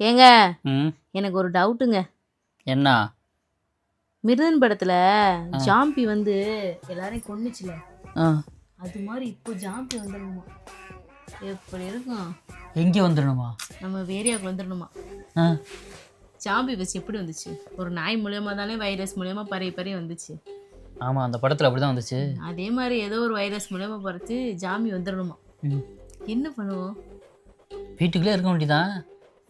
ஏங்க ம் எனக்கு ஒரு டவுட்டுங்க. என்ன மிருதன் படத்துல ஜாம்பி வந்து எல்லாரையும் கொன்னுச்சுல, ஆ அது மாதிரி இப்போ ஜாம்பி வந்துடணுமா? எப்படி இருக்கும்? எங்கே வந்துடணுமா? நம்ம ஏரியாவுக்கு வந்துடணுமா? ஆ ஜாம்பி வச்சு எப்படி வந்துச்சு? ஒரு நாய் மூலியமா தானே வைரஸ் மூலியமா பரவி வந்துச்சு. ஆமாம், அந்த படத்தில் அப்படி தான் வந்துச்சு. அதே மாதிரி ஏதோ ஒரு வைரஸ் மூலியமா பறச்சு ஜாம்பி வந்துடணுமா? ம் என்ன பண்ணுவோம்? வீட்டுக்குள்ளே இருக்க வேண்டியதான்.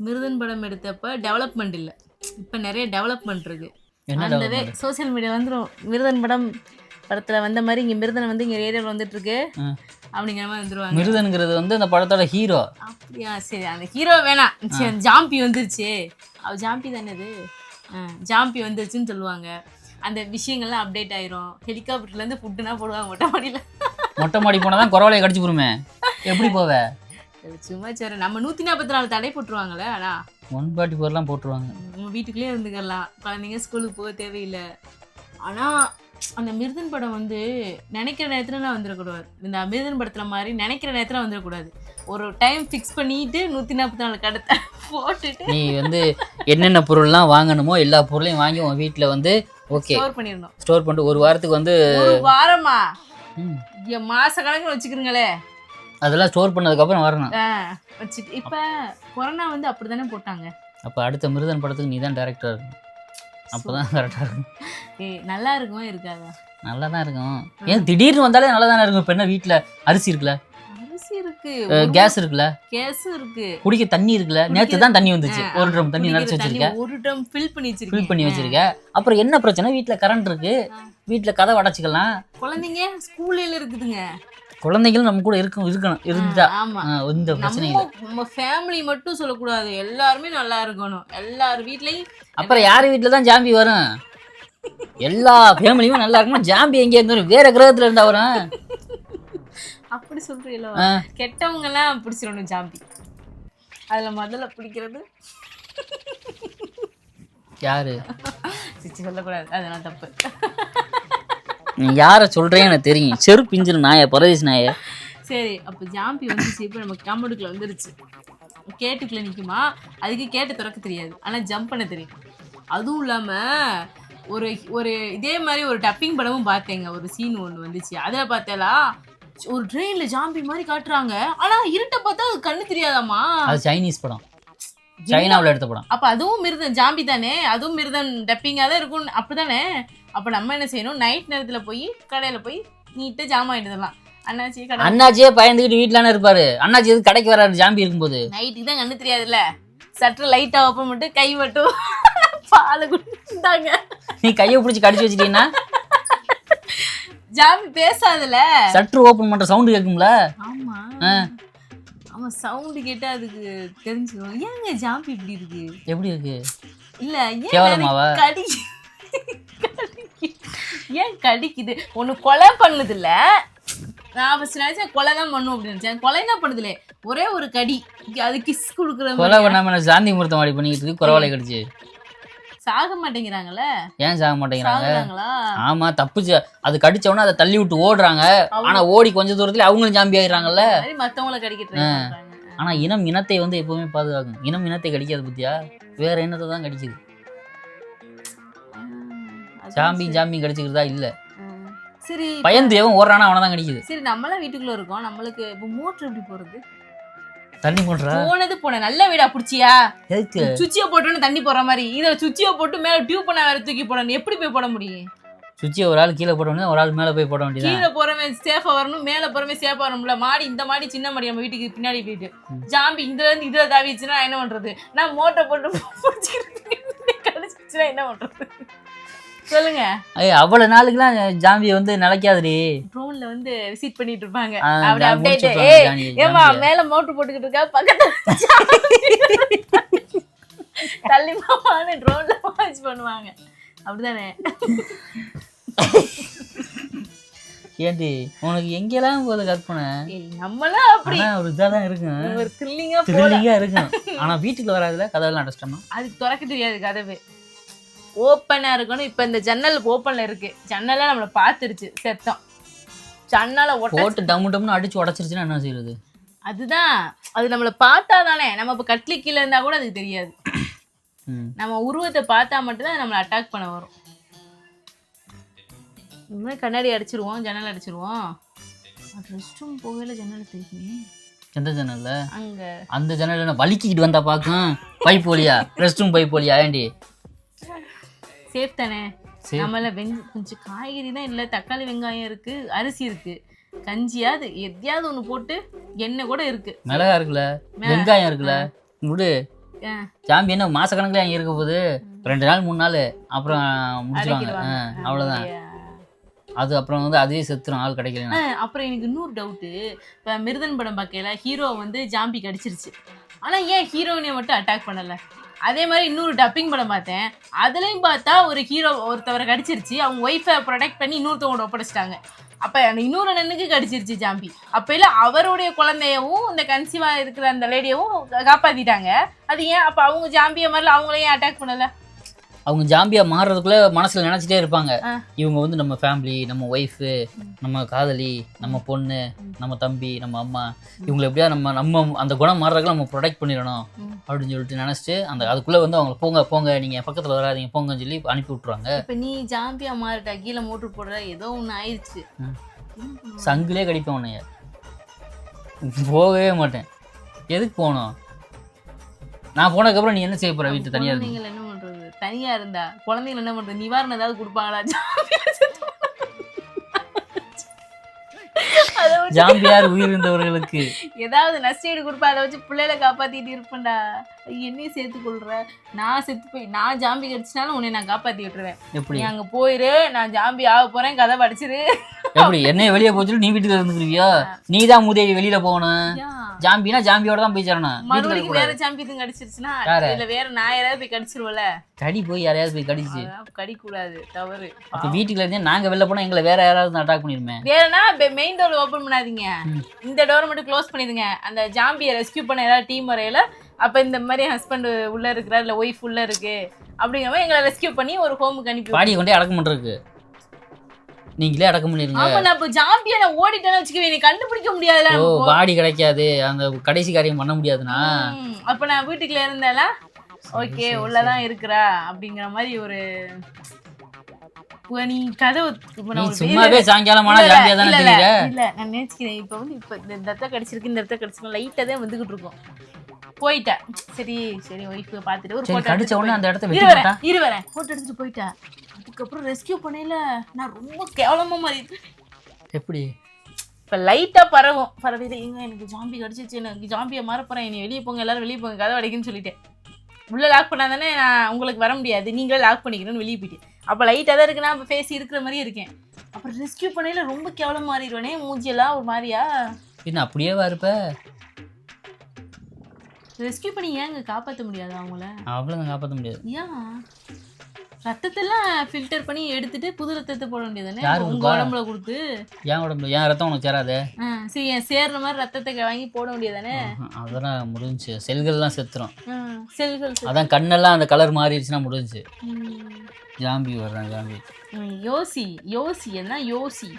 மிருதன் படம் எடுத்தப்ப டெவலப்மெண்ட் இல்லை, இப்போ நிறைய டெவலப்மெண்ட் இருக்கு. என்ன அந்த development? சோசியல் மீடியா வந்துடும். மிருதன் படத்தில் வந்த மாதிரி இங்கே மிருதன் வந்து இங்கே ஏரியாவில் வந்துட்டு இருக்கு அப்படிங்கிற மாதிரி வந்துருவாங்க. மிருதனுங்கிறது வந்து அந்த படத்தோட ஹீரோ. அப்படியா? சரி, அந்த ஹீரோ வேணாம். சரி, அந்த ஜாம்பி வந்துருச்சு, அவ ஜாம்பி தானே அது, ஜாம்பி வந்துருச்சுன்னு சொல்லுவாங்க. அந்த விஷயங்கள்லாம் அப்டேட் ஆயிரும். ஹெலிகாப்டர்லேருந்து ஃபுட்டுனா போடுவாங்க மொட்டை மாடியில். மொட்டை மாடி போனால் தான் குறவலையை கடிச்சு போருமே, எப்படி போவ? சும்மா சரி, நம்ம 144 தடை போட்டுருவாங்களே. ஆனால் 144 போட்டுருவாங்க. நம்ம வீட்டுக்குள்ளேயே இருந்துக்கலாம், குழந்தைங்க ஸ்கூலுக்கு போக தேவையில்லை. ஆனால் அந்த மிருதன் படம் வந்து நினைக்கிற நேரத்துலலாம் வந்துடக்கூடாது. இந்த மிருதன் படத்தில் மாதிரி நினைக்கிற நேரத்தில் வந்துடக்கூடாது. ஒரு டைம் ஃபிக்ஸ் பண்ணிட்டு 144 கடத்தை போட்டுட்டு நீ வந்து என்னென்ன பொருள்லாம் வாங்கணுமோ எல்லா பொருளையும் வாங்கி உன் வீட்டில் வந்து ஓகே ஸ்டோர் பண்ணிடணும். ஸ்டோர் பண்ணிட்டு ஒரு வாரத்துக்கு வந்து ஒரு வாரமா? ம், மாச கணக்குன்னு வச்சுக்கிறீங்களே. அதெல்லாம் ஸ்டோர் பண்ணதுக்கப்புறம் வரணும். வச்சுட்டு இப்போ கொரோனா வந்து அப்படி தானே போட்டாங்க. அப்போ அடுத்த மிருதன் படத்துக்கு நீ தான் டேரக்டர் இருக்கும், அப்போ தான் கரெக்டாக இருக்கும். நல்லா இருக்குமா இருக்காதா? நல்லா தான் இருக்கும். ஏன் திடீர்னு வந்தாலே நல்லா தானே இருக்கும். இப்போ என்ன வீட்டில் அரிசி இருக்குல்ல, அரிசி இருக்கு, கேஸ் இருக்குல்ல, கேஸும் இருக்கு, குடிக்க தண்ணி இருக்குல்ல. நேற்று தான் தண்ணி வந்துச்சு, ஒரு ட்ரம் தண்ணி நிறச்சி வச்சிருக்கேன், ஒரு டம் ஃபில் பண்ணி வச்சிருக்கேன். அப்புறம் என்ன பிரச்சனை? வீட்டில் கரண்ட் இருக்கு, வீட்டில் கதவை அடைச்சிக்கலாம். குழந்தைங்க ஸ்கூல்ல இருக்குதுங்க, குழந்தைகளும் நம்ம கூட இருக்கணும் இருந்தா. ஆமா, இந்த பிரச்சனை இல்லை. நம்ம ஃபேமிலி மட்டும் சொல்லக்கூடாது, எல்லாருமே நல்லா இருக்கணும். எல்லார் வீட்லயும். அப்புறம் யார் வீட்டில் தான் ஜாம்பி வரும்? எல்லா ஃபேமிலியுமே நல்லா இருக்கணும். ஜாம்பி எங்கே இருந்து வரும்? வேற கிரகத்துல இருந்தா வரும். அப்படி சொல்றீங்களோ? கெட்டவங்க எல்லாம் பிடிச்சிடணும் ஜாம்பி. அதுல முதல்ல பிடிக்கிறது யாரு? சொல்லக்கூடாது, அதெல்லாம் தப்பு. நீ யாரை சொல்றேன்னு எனக்கு தெரியும். செரு பிஞ்சிரு நாய, பரதேசி நாய. சரி, அப்போ ஜாம்பி வந்துச்சு. இப்போ நம்ம காம்பவுண்டுக்குள்ள வந்துருச்சு. கேட்டுக்குள்ள நிற்குமா? அதுக்கு கேட்டு திறக்க தெரியாது, ஆனால் ஜம்ப் பண்ண தெரியும். அதுவும் இல்லாமல் ஒரு ஒரு இதே மாதிரி ஒரு டப்பிங் படமும் பார்த்தேங்க. ஒரு சீன் ஒன்று வந்துச்சு, அதில் பார்த்தேலா ஒரு ட்ரெயினில் ஜாம்பி மாதிரி காட்டுறாங்க. ஆனால் இருட்டை பார்த்தா அது கண்ணு தெரியாதாம்மா. அது சைனீஸ் படம், சைனாவில் எடுத்த படம். அப்போ அதுவும் மிருதன் ஜாம்பி தானே, அதுவும் மிருதன் டப்பிங்காக தான் இருக்கும் அப்படிதானே. அப்போ நம்ம என்ன செய்யணும்? நைட் நேரத்தில் போய் கடையில் போய் நீட்டாக ஜாமான் எடுத்துடலாம். அண்ணாச்சி கடை, அண்ணாச்சியே பயந்துக்கிட்டு வீட்டிலானே இருப்பாரு. அண்ணாச்சி எதுக்கு கடைக்கு வராரு ஜாம்பி இருக்கும்போது? நைட்டுக்கு தான் கண்ணு தெரியாதுல்ல, சற்று லைட்டாக ஓப்பன் மட்டும் கை மட்டும் பாலை குடிந்தாங்க. நீ கையை பிடிச்சி கடிச்சு வச்சிட்டீங்கன்னா ஜாம்பி பேசாதுல, சற்று ஓப்பன் பண்ற சவுண்டு கேட்கும்ல. ஆமா ஆமா, சவுண்டு கேட்டா அதுக்கு தெரிஞ்சுக்கணும். ஏங்க ஜாம்பி இப்படி இருக்கு? எப்படி இருக்கு? இல்ல கேவலமாவா? ஏன் கடிக்குது? ஒண்ணு கொலை பண்ணுது இல்ல. நான் ஃபர்ஸ்ட் நினைச்சேன் கொலை தான் பண்ணும் அப்படின்னு நினைச்சேன். கொலை என்ன பண்ணுதுல, ஒரே ஒரு கடி, அது கிஸ் கொடுக்குற கொலை பண்ணாம சாந்தி முகூர்த்தம் வாடி பண்ணிட்டு இருக்கு, குறவாலை கடிச்சு. சாக மாட்டேங்கிறாங்கல்ல. ஏன் சாக மாட்டேங்கிறாங்க? சாகுறாங்களா? ஆமா, தப்புச்சு. அது கடிச்சவொடனே அதை தள்ளி விட்டு ஓடுறாங்க. ஆனா ஓடி கொஞ்ச தூரத்துல அவங்களும் ஜாம்பி ஆயிடுறாங்கல்ல. மத்தவங்களை கடிக்க ட்ரை பண்றாங்க. ஆனா இனத்தை வந்து எப்பவுமே பாதுகாக்கும். இனத்தை கடிக்காது பத்தியா, வேற இனத்தை தான் கடிக்குது. ஜாம்பி கடிச்சுக்கிறதா இல்ல. சரி, பயந்து எவன் ஓடுறானா அவனை தான் கடிக்குது. சரி, நம்மளாம் வீட்டுக்குள்ள இருக்கோம், நம்மளுக்கு இப்போ மோட்டர் எப்படி போறது? தண்ணி போடுறா? போன நல்ல வீடா புடிச்சியா? எதுக்கு சுவிட்சியை போட்டோன்னு தண்ணி போற மாதிரி இதை சுவிட்சியை போட்டு மேல டியூப் பண்ண வேற தூக்கி போடணும். எப்படி போய் போட முடியும்? சுவிட்சை ஒரு ஆள் கீழே போட வேண்டியது, ஒரு ஆள் மேலே போய் போட வேண்டியது. கீழே போறவன் சேஃபா வரணும், மேல போறவன் சேஃபா வரணும்ல. மாடி, இந்த மாடி சின்ன மாடி, நம்ம வீட்டுக்கு பின்னாடி போயிட்டு ஜாம்பி இதுல இருந்து இதுல தாவிச்சுன்னா என்ன பண்றது? நான் மோட்டர் போட்டு கழிச்சுன்னா என்ன பண்றது? சொல்லுங்க. அவ்வளவு நாளுக்குலாம் ஜாம்பி வந்து நிலைக்காதுடி. ட்ரோன்ல வந்து விசிட் பண்ணிட்டு இருப்பாங்க. ஆ, அப்படி அப்டேட். ஏமா மேல மோட்டர் போட்டுக்கிட்டு இருக்கா, பக்கத்துல தள்ளி மாமான்னு ட்ரோன்ல வாட்ச் பண்ணுவாங்க. அப்படிதானே? ஏண்டி உனக்கு எங்கெல்லாம் போகுது கற்பனை? நம்மளாம் அப்படி ஒரு இதாக தான் இருக்கும், ஒரு த்ரில்லிங்கா இருக்கும். ஆனா வீட்டுக்குள்ள வராதுல, கதவெல்லாம் அடைச்சிட்டோமா? அதுக்கு திறக்க தெரியாது, கதவு ஓப்பனா இருக்கணும். இப்ப இந்த ஜன்னல் ஓப்பன்ல இருக்கு, ஜன்னல நம்மள பாத்துருச்சு செத்தம். ஜன்னலை போட்டு டம்மு டம்னு அடிச்சு உடச்சிருச்சுன்னா என்ன செய்யறது? அதுதான் அது நம்மளை பார்த்தா தானே. நம்ம இப்போ கட்லி கீழே இருந்தா கூட அதுக்கு தெரியாது. நம்ம உருவத்தை பார்த்தா மட்டும்தான் நம்மளை அட்டாக் பண்ண வரும். இந்த மாதிரி கண்ணாடி அடிச்சிருவோம், ஜன்னல் அடிச்சிருவோம். ரெஸ்ட் ரூம் போகல ஜன்னல் தெரியுமே. எந்த ஜன்னல்ல? அங்க அந்த ஜன்னல் வலிக்கிட்டு வந்தா பாக்கும். பைப் போலியா? ரெஸ்ட் ரூம் பைப் போலியா? ஏண்டி சேஃப் தானே. நம்மள கொஞ்சம் காய்கறி தான் இல்லை, தக்காளி வெங்காயம் இருக்கு, அரிசி இருக்கு, கஞ்சியாவது எதையாவது ஒன்று போட்டு எண்ணெய் கூட இருக்கு, மிளகா இருக்குல்ல, வெங்காயம் இருக்குல்ல, விடு. ஜாம்பி என்ன மாச கணக்குல அங்கே இருக்க போகுது? 2 நாள் 3 நாள் அப்புறம் முடிச்சிருவாங்க. அவ்வளோதான். அது அப்புறம் வந்து அதுவே செத்துரும் ஆள் கிடைக்கல. அப்புறம் எனக்கு இன்னொரு டவுட்டு. இப்போ மிருதன் படம் பார்க்கல ஹீரோ வந்து ஜாம்பி கடிச்சிருச்சு, ஆனால் ஏன் ஹீரோயினை மட்டும் அட்டாக் பண்ணலை? அதே மாதிரி இன்னொரு டப்பிங் படம் பார்த்தேன், அதுலேயும் பார்த்தா ஒரு ஹீரோ ஒருத்தவரை கடிச்சிருச்சு, அவங்க ஒய்ஃபை ப்ரொடெக்ட் பண்ணி இன்னொருத்தவங்க ஒப்படைச்சிட்டாங்க. அப்போ அந்த இன்னொரு அண்ணனுக்கு கடிச்சிருச்சு ஜாம்பி. அப்போ இல்லை அவருடைய குழந்தையவும் இந்த கன்சீவாக இருக்கிற அந்த லேடியவும் காப்பாற்றிட்டாங்க. அது ஏன் அப்போ அவங்க ஜாம்பியை மாதிரில அவங்களையும் அட்டாக் பண்ணலை? அவங்க ஜாம்பியா மாறுறதுக்குள்ள மனசுல நினைச்சிட்டே இருப்பாங்க, இவங்க வந்து நம்ம ஃபேமிலி, நம்ம ஒய்ஃபு, நம்ம காதலி, நம்ம பொண்ணு, நம்ம தம்பி, நம்ம அம்மா, இவங்களை எப்படியா நம்ம அந்த குணம் மாறுறதுக்குள்ள நம்ம ப்ரொடெக்ட் பண்ணிடணும் அப்படின்னு சொல்லிட்டு நினைச்சிட்டு அதுக்குள்ள வந்து அவங்க போங்க போங்க நீங்க பக்கத்துல வராதீங்க போங்கன்னு சொல்லி அனுப்பி விட்டுருவாங்க. இப்ப நீ ஜாம்பியா மாறிட்டா, கீழே மோட்டர் போடுற, ஏதோ ஒண்ணு ஆயிடுச்சு, சங்கிலே கடிப்பேன் உன்னைய. போகவே மாட்டேன். எதுக்கு போகணும்? நான் போனதுக்கப்புறம் நீ என்ன செய்ய போற? வீட்டு தனியா இருந்து என்ன பண்றது? தனியா இருந்தா குழந்தைங்க என்ன பண்றது? நிவாரணம் ஏதாவது கொடுப்பாங்களா? ஜாம்பியார் உயிர் இருந்தவர்களுக்கு ஏதாவது நஷ்டீடு கொடுப்பா, அதை வச்சு பிள்ளைகளை காப்பாத்திட்டு இருப்பேன்டா. என்னையும் சேர்த்து கொள்ற, நான் செத்து போய் நான் ஜாம்பி கடிச்சினாலும் உன்னை நான் காப்பாத்தி விட்டுருவேன். எப்படி அங்க போயிரு, நான் ஜாம்பி ஆக போறேன், கதை படிச்சிரு. எப்படி என்னைய வெளியே போச்சுட்டு நீ வீட்டுக்கு இருந்துக்கிறியா? நீ தான் மூதேவி வெளியில போகணும். ஜாம்பினா ஜாம்பியோட தான் போய் சேரணும். மறுபடியும் வேற ஜாம்பி தான் கடிச்சிருச்சுன்னா இல்ல வேற நான் யாராவது போய் கடிச்சிருவல. கடி போய் யாரையாவது போய் கடிச்சு கடிக்க கூடாது, தவறு. அப்ப வீட்டுக்குள்ள இருந்தே நாங்க வெளில போனா எங்களை வேற யாராவது அட்டாக் பண்ணிருமே. வேறனா மெயின் டோர் ஓபன் பண்ணாதீங்க, இந்த டோரை மட்டும் க்ளோஸ் பண்ணிடுங்க. அந்த ஜாம்பியை ரெஸ்கியூ பண்ண ஏதாவது டீம் வரையில அப்ப இந்த மாதிரி ஹஸ்பண்ட் உள்ள இருக்கிறார் இல்ல ஒய்ஃப் உள்ள இருக்கு அப்படிங்கிற மாதிரி எங்களை ரெஸ்கியூ பண்ணி ஒரு ஹோமுக்கு அனுப்பி பாடி கொண்டே அடக்கம் பண்றதுக்கு நீங்களே அடக்கம் பண்ணிருங்க. ஆமா, நான் இப்ப ஜாம்பியா நான் ஓடிட்டேன்னு வச்சுக்கவே நீ கண்டுபிடிக்க முடியாதுல. ஓ பாடி கிடைக்காது, அந்த கடைசி காரியம் பண்ண முடியாதுனா அப்ப நான் வீட்டுக்குள்ள இருந்தால ஓகே உள்ளதான் இருக்கிறா அப்படிங்கிற மாதிரி ஒரு நீ கதை சும்மாவே சாயங்காலமான ஜாம்பியா தானே தெரியல. இல்ல நான் நினைச்சுக்கிறேன் இப்ப வந்து இப்ப இந்த இடத்த கடிச்சிருக்கு, இந்த இடத்த கடிச்சிருக்கு, லைட்டா தான் வந்துகிட்டு இருக்கோம். போயிட்டேன், சரி சரி ஒய்ஃப் பாத்துட்டு ஒரு போட்டோ கடிச்ச உடனே அந்த இடத்த வெட்டி போட்டா இருவரேன் போட்டோ எடுத்துட்டு போயிட்டேன். அதுக்கப்புறம் ரெஸ்கியூ பண்ணையில நான் ரொம்ப கேவலமா மாறி. எப்படி இப்ப லைட்டா பரவிது, எங்க எனக்கு ஜாம்பி கடிச்சிச்சு, எனக்கு ஜாம்பியை மாற போறேன், என்னை வெளியே போங்க, எல்லாரும் வெளியே போங்க, கதை அடைக்குன்னு சொல்லிட்டேன். உள்ள லாக் பண்ணா தானே நான் உங்களுக்கு வர முடியாது, நீங்களே லாக் பண்ணிக்கணும்னு வெளியே போயிட்டேன். அப்போ லைட்டாக தான் இருக்கு, நான் இப்போ ஃபேஸ் இருக்கிற மாதிரியே இருக்கேன். அப்புறம் ரெஸ்கியூ பண்ணையில ரொம்ப கேவலம் மாறிடுவேனே, மூஞ்சியெல்லாம் ஒரு மாதிரியா. என்ன அப்படியேவா இருப்ப? ரெஸ்கியூ பண்ணி ஏங்க காப்பாற்ற முடியாது அவங்கள? அவ்வளோதான் காப்பாற்ற முடியாது. ஏன் ரத்தத்தெல்லாம் ஃபில்டர் பண்ணி எடுத்துட்டு புது ரத்தத்தை போட வேண்டியதானே உங்க உடம்புல கொடுத்து? என் உடம்புல என் ரத்தம் உனக்கு சேராதே. சரி என் சேர்ற மாதிரி ரத்தத்தை வாங்கி போட வேண்டியதானே? அதெல்லாம் முடிஞ்சு, செல்கள்லாம் செத்துரும். செல்கள் அதான் கண்ணெல்லாம் அந்த கலர் மாறிடுச்சுன்னா முடிஞ்சு. ஜாம்பி வர்றான் ஜாம்பி. யோசி யோசி என்ன யோசி?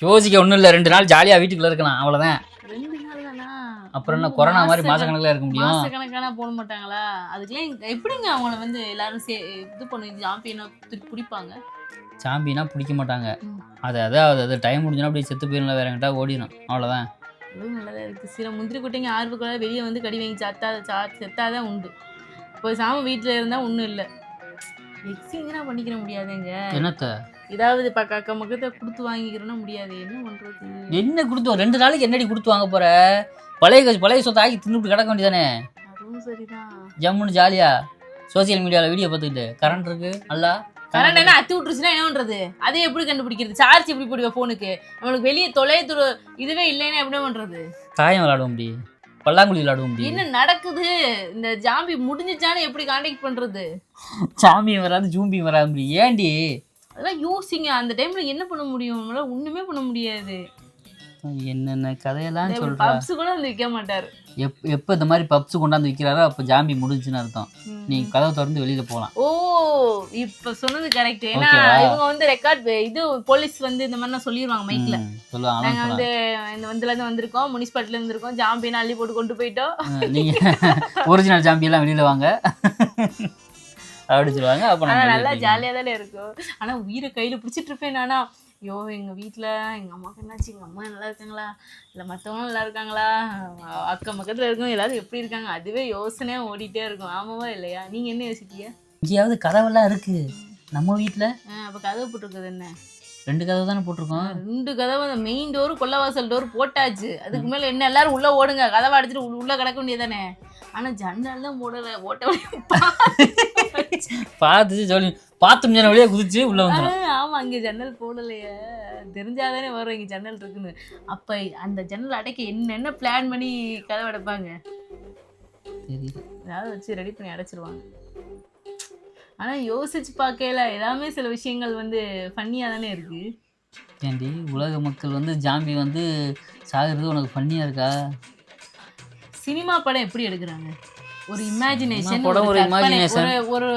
யோசிக்க ஒன்றும் இல்லை, 2 நாள் ஜாலியாக வீட்டுக்குள்ள இருக்கலாம், அவ்வளோதான். 2 நாள் தானா? அப்புறம் என்ன கொரோனா மாதிரி மாசக்கணக்கில் இருக்க முடியும்? மாசக்கணக்கான போட மாட்டாங்களா? அதுக்கெல்லாம் எப்படிங்க அவங்கள வந்து எல்லாரும் இது பண்ணி ஜாம்பினா பிடிப்பாங்க? ஜாம்பினா பிடிக்க மாட்டாங்க, அது டைம் முடிஞ்சுன்னா அப்படியே செத்து போயிடலாம், வேற எங்கிட்ட ஓடிடும், அவ்வளோதான். அதுவும் நல்லதாக இருக்குது. சில முந்திரி கொட்டைங்க ஆர்வக்குள்ள வெளியே வந்து கடி வாங்கி செத்தாதான் உண்டு. இப்போ சாம வீட்டில் இருந்தால் ஒன்றும் இல்லை, எக்ஸிங்னா பண்ணிக்கிற முடியாதுங்க. என்னத்த ஏதாவது அக்கம் பக்கத்தை கொடுத்து வாங்கிக்கிறோன்னா முடியாது, என்ன பண்ணுறது? என்ன கொடுத்து 2 நாளைக்கு என்னடி கொடுத்து வாங்க போகிற? பழைய சொத்தை ஆக்கி தின்னுட்டு கிடக்க வேண்டியதானே? அதுவும் சரிதான். ஜம்முன்னு ஜாலியா சோசியல் மீடியாவில் வீடியோ பார்த்துக்கிட்டு கரண்ட் இருக்கு நல்லா. கரண்ட் என்ன அத்தி விட்டுருச்சுன்னா என்ன பண்ணுறது? அதை எப்படி கண்டுபிடிக்கிறது? சார்ஜ் எப்படி போடுவா ஃபோனுக்கு? நம்மளுக்கு வெளியே இதுவே இல்லைன்னா எப்படி பண்ணுறது? தாயம் விளாடுவோம் அப்படி, பல்லாங்குழி விளாடுவோம். என்ன நடக்குது? இந்த ஜாம்பி முடிஞ்சிச்சானு எப்படி கான்டாக்ட் பண்றது? ஜாம்பி வராது ஜூம்பி வராது, ஏண்டி? அதெல்லாம் யோசிங்க. அந்த டைம்ல என்ன பண்ண முடியும்? நம்மளால ஒண்ணுமே பண்ண முடியாது. என்னென்ன கதையெல்லாம் சொல்றா. பப்ஸ் கூட வந்து விற்க மாட்டாரு. எப்போ இந்த மாதிரி பப்ஸ் கொண்டாந்து விற்கிறாரோ அப்போ ஜாம்பி முடிஞ்சுன்னு அர்த்தம். நீ கதவை திறந்து வெளியில போகலாம். ஓ இப்ப சொன்னது கரெக்ட். ஏன்னா இவங்க வந்து ரெக்கார்ட் இது போலீஸ் வந்து இந்த மாதிரி சொல்லிடுவாங்க மைக்ல. சொல்லுவாங்க நாங்க வந்து இந்த வந்துல இருந்து வந்திருக்கோம், முனிசிபாலிட்டில இருந்து இருக்கோம், ஜாம்பியை அள்ளி போட்டு கொண்டு போயிட்டோம். நீங்க ஒரிஜினல் ஜாம்பியெல்லாம் வெளியில வாங்க அப்படி சொல்லுவாங்க. அப்போ நல்லா ஜாலியா தானே இருக்கும். ஆனா உயிரை கையில பிடிச்சிட்டு இருப்பேன் நானா. ஐயோ எங்கள் வீட்டில் எங்கள் அம்மாவுக்கு என்னாச்சு, எங்கள் அம்மா நல்லா இருக்காங்களா, இல்லை மற்றவங்களும் நல்லா இருக்காங்களா, அக்கம் பக்கத்தில் இருக்கவங்க எல்லாரும் எப்படி இருக்காங்க, அதுவே யோசனையாக ஓடிட்டே இருக்கும். ஆமாவா இல்லையா? நீங்கள் என்ன யோசிப்பீங்க? எங்கேயாவது கதவெல்லாம் இருக்கு நம்ம வீட்டில். அப்போ கதவு போட்டிருக்குது என்ன? 2 கதவு தானே போட்டிருக்கோம். 2 கதவு. அந்த மெயின் டோரு கொல்லவாசல் டோர் போட்டாச்சு. அதுக்கு மேலே என்ன எல்லாரும் உள்ளே ஓடுங்க, கதவை அடிச்சுட்டு உள்ளே கிடக்க வேண்டியதானே. ஆனால் ஜன்னல் தான் போடலை. பார்த்துச்சு சொல்லி பார்த்து ஜன்னல் வழியாக குதிச்சு உள்ளே வந்துடும். ஆமாம், அங்கே ஜன்னல் போடலையே, தெரிஞ்சாதானே வரும் இங்கே ஜன்னல் இருக்குன்னு. அப்போ அந்த ஜன்னல் அடைக்க என்னென்ன பிளான் பண்ணி கதவை அடைப்பாங்க ஏதாவது வச்சு ரெடி பண்ணி அடைச்சிருவாங்க. ஆனால் யோசிச்சு பார்க்கல, எல்லாமே சில விஷயங்கள் வந்து ஃபன்னியாக தானே இருக்குது. ஏண்டி உலக மக்கள் வந்து ஜாம்பி வந்து சாகிறது உனக்கு ஃபன்னியாக இருக்கா? சினிமா படம் எப்படி எடுக்கிறாங்க, ஒரு இமேஜினேஷன், ஒரு ஒரு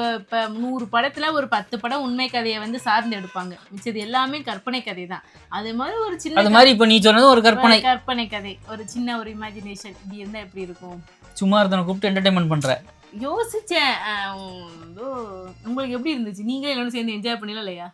100 படத்துல ஒரு 10 படம் உண்மை கதையை வந்து சார்ந்து எடுப்பாங்க, மிச்சது எல்லாமே கற்பனை கதை தான். அதே மாதிரி ஒரு சின்ன அது மாதிரி இப்போ நீ சொன்னது ஒரு கற்பனை கதை, ஒரு சின்ன ஒரு இமேஜினேஷன் இப்படி இருந்தா எப்படி இருக்கும்? சும்மா இருந்தவனை கூப்பிட்டு என்டர்டைன்மெண்ட் பண்ற யோசிச்சேன். உங்களுக்கு எப்படி இருந்துச்சு? நீங்களே எல்லாரும் சேர்ந்து என்ஜாய் பண்ணல இல்லையா?